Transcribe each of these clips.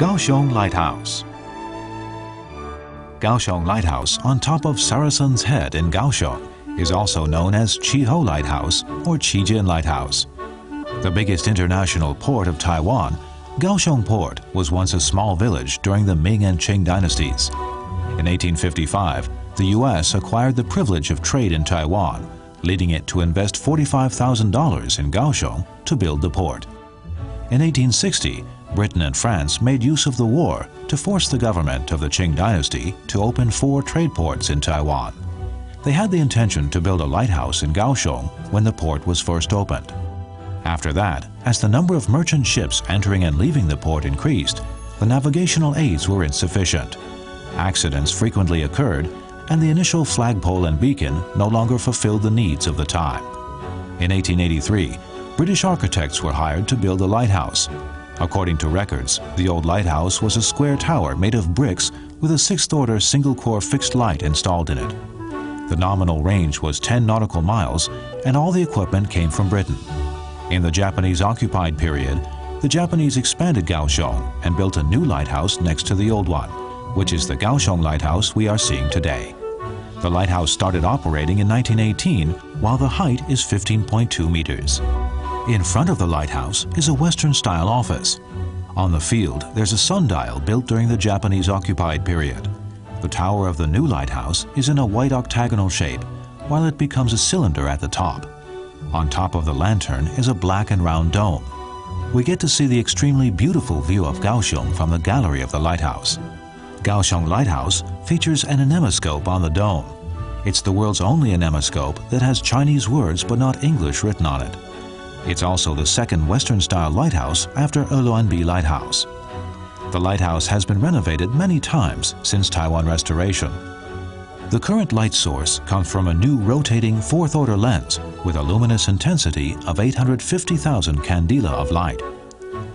Kaohsiung Lighthouse. Kaohsiung Lighthouse on top of Saracen's Head in Kaohsiung is also known as Chiho Lighthouse or Chijin Lighthouse. The biggest international port of Taiwan, Kaohsiung Port was once a small village during the Ming and Qing dynasties. In 1855, the U.S. acquired the privilege of trade in Taiwan, leading it to invest $45,000 in Kaohsiung to build the port. In 1860, Britain and France made use of the war to force the government of the Qing dynasty to open 4 trade ports in Taiwan. They had the intention to build a lighthouse in Kaohsiung when the port was first opened. After that, as the number of merchant ships entering and leaving the port increased, the navigational aids were insufficient. Accidents frequently occurred, and the initial flagpole and beacon no longer fulfilled the needs of the time. In 1883, British architects were hired to build the lighthouse. According to records, the old lighthouse was a square tower made of bricks with a 6th-order single-core fixed light installed in it. The nominal range was 10 nautical miles, and all the equipment came from Britain. In the Japanese-occupied period, the Japanese expanded Kaohsiung and built a new lighthouse next to the old one, which is the Kaohsiung Lighthouse we are seeing today. The lighthouse started operating in 1918, while the height is 15.2 meters. In front of the lighthouse is a Western-style office. On the field, there's a sundial built during the Japanese-occupied period. The tower of the new lighthouse is in a white octagonal shape, while it becomes a cylinder at the top. On top of the lantern is a black and round dome. We get to see the extremely beautiful view of Kaohsiung from the gallery of the lighthouse. Kaohsiung Lighthouse features an anemoscope on the dome. It's the world's only anemoscope that has Chinese words but not English written on it. It's also the second Western-style lighthouse after Uluanbi Lighthouse. The lighthouse has been renovated many times since Taiwan restoration. The current light source comes from a new rotating 4th-order lens with a luminous intensity of 850,000 candela of light.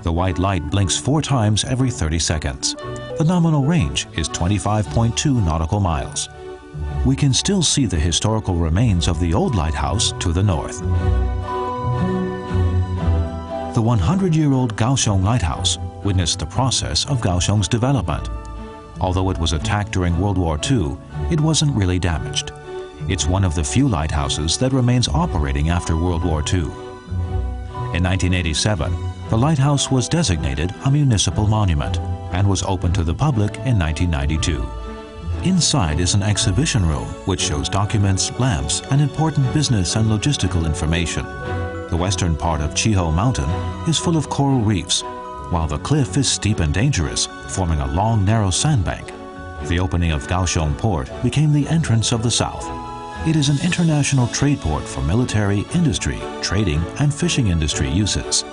The white light blinks 4 times every 30 seconds. The nominal range is 25.2 nautical miles. We can still see the historical remains of the old lighthouse to the north. The 100-year-old Kaohsiung Lighthouse witnessed the process of Kaohsiung's development. Although it was attacked during World War II, it wasn't really damaged. It's one of the few lighthouses that remains operating after World War II. In 1987, the lighthouse was designated a municipal monument and was opened to the public in 1992. Inside is an exhibition room which shows documents, lamps, and important business and logistical information. The western part of Chiho Mountain is full of coral reefs, while the cliff is steep and dangerous, forming a long, narrow sandbank. The opening of Kaohsiung Port became the entrance of the south. It is an international trade port for military, industry, trading, and fishing industry uses.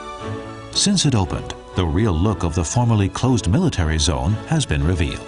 Since it opened, the real look of the formerly closed military zone has been revealed.